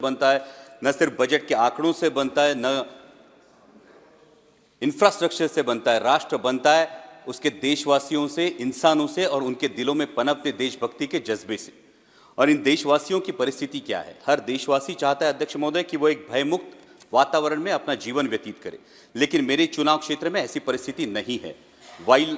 बनता है, न सिर्फ बजट के आंकड़ों से बनता है, न इंफ्रास्ट्रक्चर से बनता है। राष्ट्र बनता है उसके देशवासियों से, इंसानों से और उनके दिलों में पनपते देशभक्ति के जज्बे से। और इन देशवासियों की परिस्थिति क्या है? हर देशवासी चाहता है अध्यक्ष महोदय कि वो एक भयमुक्त वातावरण में अपना जीवन व्यतीत करे, लेकिन मेरे चुनाव क्षेत्र में ऐसी परिस्थिति नहीं है।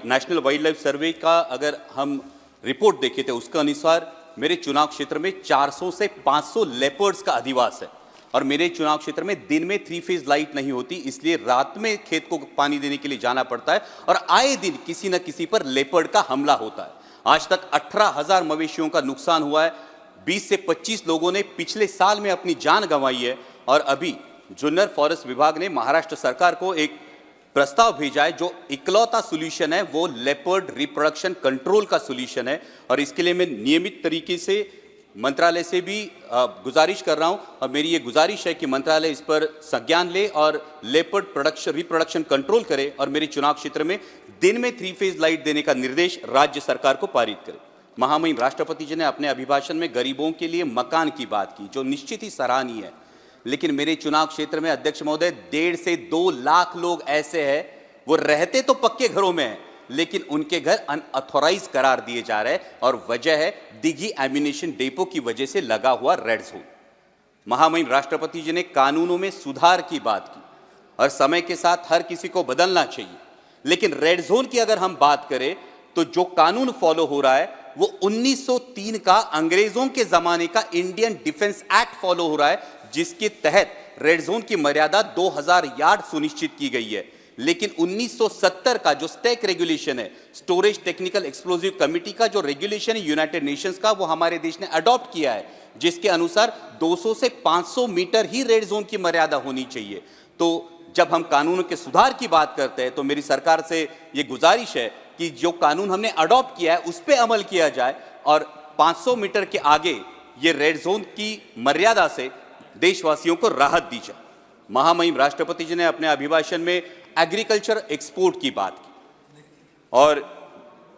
नेशनल वाइल्ड लाइफ सर्वे का अगर हम रिपोर्ट देखे थे, उसके अनुसार मेरे चुनाव क्षेत्र में 400 से 500 लेपर्ड्स का अधिवास है। और मेरे चुनाव क्षेत्र में दिन में 3 फेज लाइट नहीं होती, इसलिए रात में खेत को पानी देने के लिए जाना पड़ता है और आए दिन किसी न किसी पर लेपर्ड का हमला होता है। आज तक 18,000 मवेशियों का नुकसान हुआ है। 20 से 25 लोगों ने पिछले साल में अपनी जान गंवाई है। और अभी जुन्नर फॉरेस्ट विभाग ने महाराष्ट्र सरकार को एक प्रस्ताव भेजा है, जो इकलौता सोल्यूशन है वो लेपर्ड रिप्रोडक्शन कंट्रोल का सोल्यूशन है। और इसके लिए मैं नियमित तरीके से मंत्रालय से भी गुजारिश कर रहा हूं, और मेरी ये गुजारिश है कि मंत्रालय इस पर संज्ञान ले और लेपर्ड रिप्रोडक्शन कंट्रोल करे और मेरे चुनाव क्षेत्र में दिन में 3 फेज लाइट देने का निर्देश राज्य सरकार को पारित करे। महामहिम राष्ट्रपति जी ने अपने अभिभाषण में गरीबों के लिए मकान की बात की, जो निश्चित ही सराहनीय है। लेकिन मेरे चुनाव क्षेत्र में अध्यक्ष महोदय 1.5 से 2 लाख लोग ऐसे हैं, वो रहते तो पक्के घरों में हैं, लेकिन उनके घर अनऑथोराइज करार दिए जा रहे हैं। और वजह है दिघी एम्यूनिशन डेपो की वजह से लगा हुआ रेड जोन। महामहिम राष्ट्रपति जी ने कानूनों में सुधार की बात की और समय के साथ हर किसी को बदलना चाहिए, लेकिन रेड जोन की अगर हम बात करें तो जो कानून फॉलो हो रहा है वो 1903 का अंग्रेजों के जमाने का इंडियन डिफेंस एक्ट फॉलो हो रहा है, जिसके तहत रेड जोन की मर्यादा 2000 यार्ड सुनिश्चित की गई है। लेकिन 1970 का जो स्टैक रेगुलेशन है, स्टोरेज टेक्निकल एक्सप्लोजिव कमिटी का जो रेगुलेशन है यूनाइटेड नेशंस का, वो हमारे देश ने अडॉप्ट किया है, जिसके अनुसार 200 से 500 मीटर ही रेड जोन की मर्यादा होनी चाहिए। तो जब हम कानूनों के सुधार की बात करते हैं तो मेरी सरकार से ये गुजारिश है कि जो कानून हमने अडॉप्ट किया है उस पर अमल किया जाए और 500 मीटर के आगे ये रेड जोन की मर्यादा से देशवासियों को राहत दी जाए। महामहिम राष्ट्रपति जी ने अपने अभिभाषण में एग्रीकल्चर एक्सपोर्ट की बात की और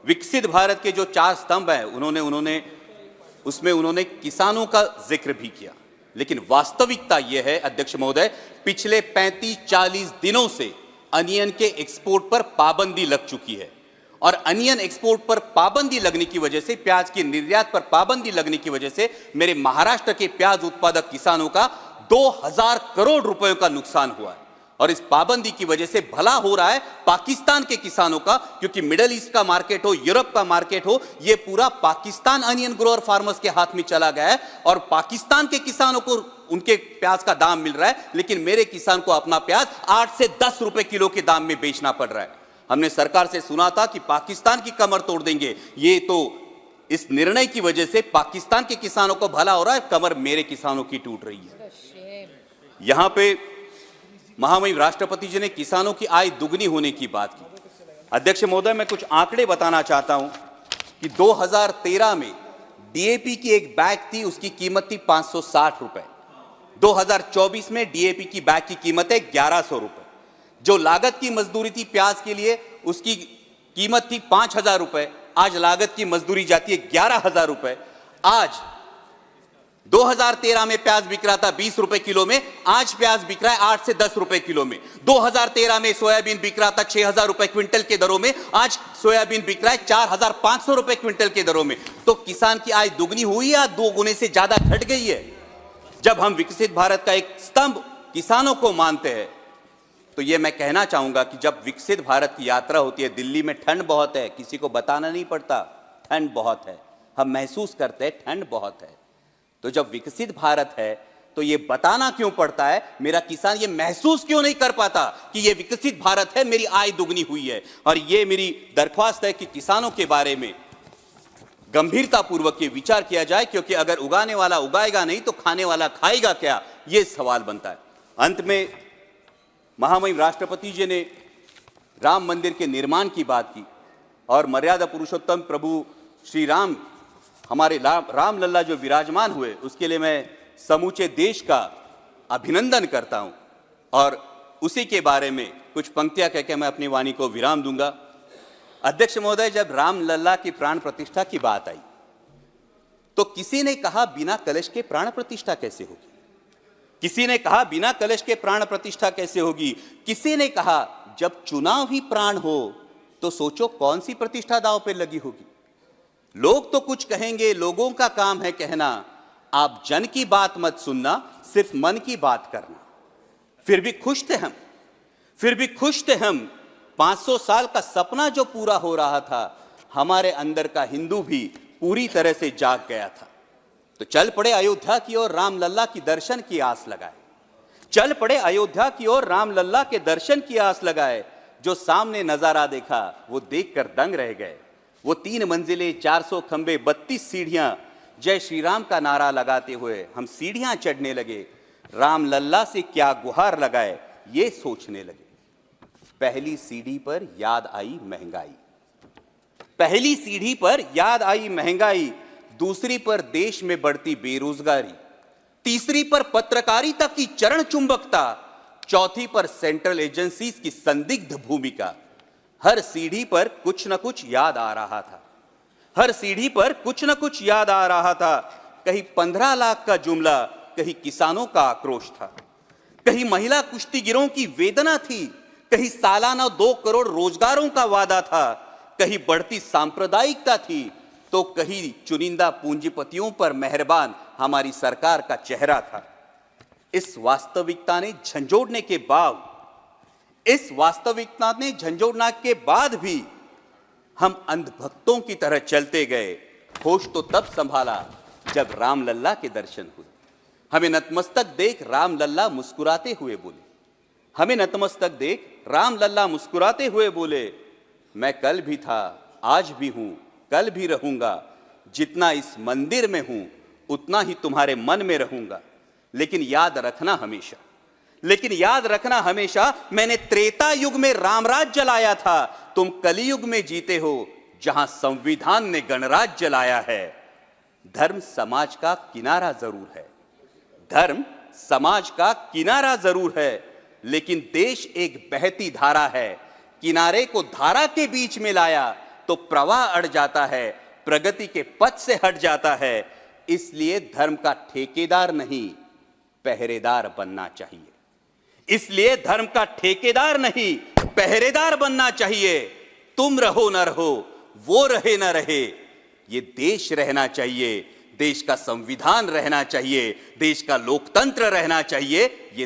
विकसित भारत के जो 4 स्तंभ हैं उन्होंने किसानों का जिक्र भी किया। लेकिन वास्तविकता यह है अध्यक्ष महोदय, पिछले 35-40 दिनों से अनियन के एक्सपोर्ट पर पाबंदी लग चुकी है। और अनियन एक्सपोर्ट पर पाबंदी लगने की वजह से, प्याज के निर्यात पर पाबंदी लगने की वजह से मेरे महाराष्ट्र के प्याज उत्पादक किसानों का 2000 करोड़ रुपयों का नुकसान हुआ है। और इस पाबंदी की वजह से भला हो रहा है पाकिस्तान के किसानों का, क्योंकि मिडिल ईस्ट का मार्केट हो, यूरोप का मार्केट हो, यह पूरा पाकिस्तान अनियन ग्रोअर फार्मर्स के हाथ में चला गया है और पाकिस्तान के किसानों को उनके प्याज का दाम मिल रहा है, लेकिन मेरे किसान को अपना प्याज 8 से 10 रुपए किलो के दाम में बेचना पड़ रहा है। हमने सरकार से सुना था कि पाकिस्तान की कमर तोड़ देंगे, ये तो इस निर्णय की वजह से पाकिस्तान के किसानों को भला हो रहा है, कमर मेरे किसानों की टूट रही है। यहां पे महामहिम राष्ट्रपति जी ने किसानों की आय दुगनी होने की बात की। अध्यक्ष महोदय, मैं कुछ आंकड़े बताना चाहता हूं कि 2013 में डीएपी की एक बैग थी, उसकी कीमत थी 560 रुपए। 2024 में डीएपी की बैग की कीमत है 1100 रुपए। जो लागत की मजदूरी थी प्याज के लिए, उसकी कीमत थी 5000 रुपए, आज लागत की मजदूरी जाती है 11,000 रुपए। आज 2013 में प्याज बिक रहा था 20 रुपए किलो में, आज प्याज बिक रहा है 8 से 10 रुपए किलो में। 2013 में सोयाबीन बिक रहा था 6000 रुपए क्विंटल के दरों में, आज सोयाबीन बिक रहा है 4500 रुपए क्विंटल के दरों में। तो किसान की आय दुगनी हुई या 2 गुने से ज्यादा घट गई है? जब हम विकसित भारत का एक स्तंभ किसानों को मानते हैं, तो यह मैं कहना चाहूंगा कि जब विकसित भारत की यात्रा होती है, दिल्ली में ठंड बहुत है, किसी को बताना नहीं पड़ता, ठंड बहुत है, हम महसूस करते हैं ठंड बहुत है। तो जब विकसित भारत है तो ये बताना क्यों पड़ता है? मेरा किसान ये महसूस क्यों नहीं कर पाता कि ये विकसित भारत है, मेरी आय दुगनी हुई है? और ये मेरी दरख्वास्त है कि किसानों के बारे में गंभीरतापूर्वक ये विचार किया जाए, क्योंकि अगर उगाने वाला उगाएगा नहीं तो खाने वाला खाएगा क्या, ये सवाल बनता है। अंत में महामहिम राष्ट्रपति जी ने राम मंदिर के निर्माण की बात की और मर्यादा पुरुषोत्तम प्रभु श्री राम, हमारे राम लल्ला जो विराजमान हुए, उसके लिए मैं समूचे देश का अभिनंदन करता हूं। और उसी के बारे में कुछ पंक्तियां कहकर मैं अपनी वाणी को विराम दूंगा। अध्यक्ष महोदय, जब राम लल्ला की प्राण प्रतिष्ठा की बात आई तो किसी ने कहा बिना कलश के प्राण प्रतिष्ठा कैसे होगी? किसी ने कहा बिना कलश के प्राण प्रतिष्ठा कैसे होगी। किसी ने कहा जब चुनाव ही प्राण हो तो सोचो कौन सी प्रतिष्ठा दांव पे लगी होगी। लोग तो कुछ कहेंगे, लोगों का काम है कहना। आप जन की बात मत सुनना, सिर्फ मन की बात करना। फिर भी खुश थे हम 500 साल का सपना जो पूरा हो रहा था, हमारे अंदर का हिंदू भी पूरी तरह से जाग गया था। तो चल पड़े अयोध्या की ओर, राम लल्ला की दर्शन की आस लगाए। चल पड़े अयोध्या की ओर, राम लल्ला के दर्शन की आस लगाए। जो सामने नजारा देखा वो देखकर दंग रह गए। वो 3 मंजिलें, 400 खंबे, 32 सीढ़ियां, जय श्री राम का नारा लगाते हुए हम सीढ़ियां चढ़ने लगे। राम लल्ला से क्या गुहार लगाए ये सोचने लगे। पहली सीढ़ी पर याद आई महंगाई, पहली सीढ़ी पर याद आई महंगाई। दूसरी पर देश में बढ़ती बेरोजगारी, तीसरी पर पत्रकारिता की चरण चुंबकता, चौथी पर सेंट्रल एजेंसीज की संदिग्ध भूमिका। हर सीढ़ी पर कुछ न कुछ याद आ रहा था, हर सीढ़ी पर कुछ न कुछ याद आ रहा था। कहीं 15 लाख का जुमला, कहीं किसानों का आक्रोश था, कहीं महिला कुश्तीगिरों की वेदना थी, कहीं सालाना 2 करोड़ रोजगारों का वादा था, कहीं बढ़ती सांप्रदायिकता थी, तो कहीं चुनिंदा पूंजीपतियों पर मेहरबान हमारी सरकार का चेहरा था। इस वास्तविकता ने झंझोड़ने के बाद भी हम अंधभक्तों की तरह चलते गए। होश तो तब संभाला जब राम लल्ला के दर्शन हुए। हमें नतमस्तक देख राम लल्ला मुस्कुराते हुए बोले, हमें नतमस्तक देख राम लल्ला मुस्कुराते हुए बोले, मैं कल भी था, आज भी हूं, कल भी रहूंगा। जितना इस मंदिर में हूं उतना ही तुम्हारे मन में रहूंगा। लेकिन याद रखना हमेशा मैंने त्रेता युग में रामराज जलाया था, तुम कलियुग में जीते हो जहां संविधान ने गणराज जलाया है। धर्म समाज का किनारा जरूर है, धर्म समाज का किनारा जरूर है, लेकिन देश एक बहती धारा है। किनारे को धारा के बीच में लाया तो प्रवाह अड़ जाता है, प्रगति के पथ से हट जाता है। इसलिए धर्म का ठेकेदार नहीं, पहरेदार बनना चाहिए। इसलिए धर्म का ठेकेदार नहीं, पहरेदार बनना चाहिए। तुम रहो न रहो, वो रहे न रहे, ये देश रहना चाहिए, देश का संविधान रहना चाहिए, देश का लोकतंत्र रहना चाहिए, ये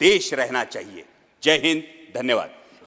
देश रहना चाहिए। जय हिंद, धन्यवाद।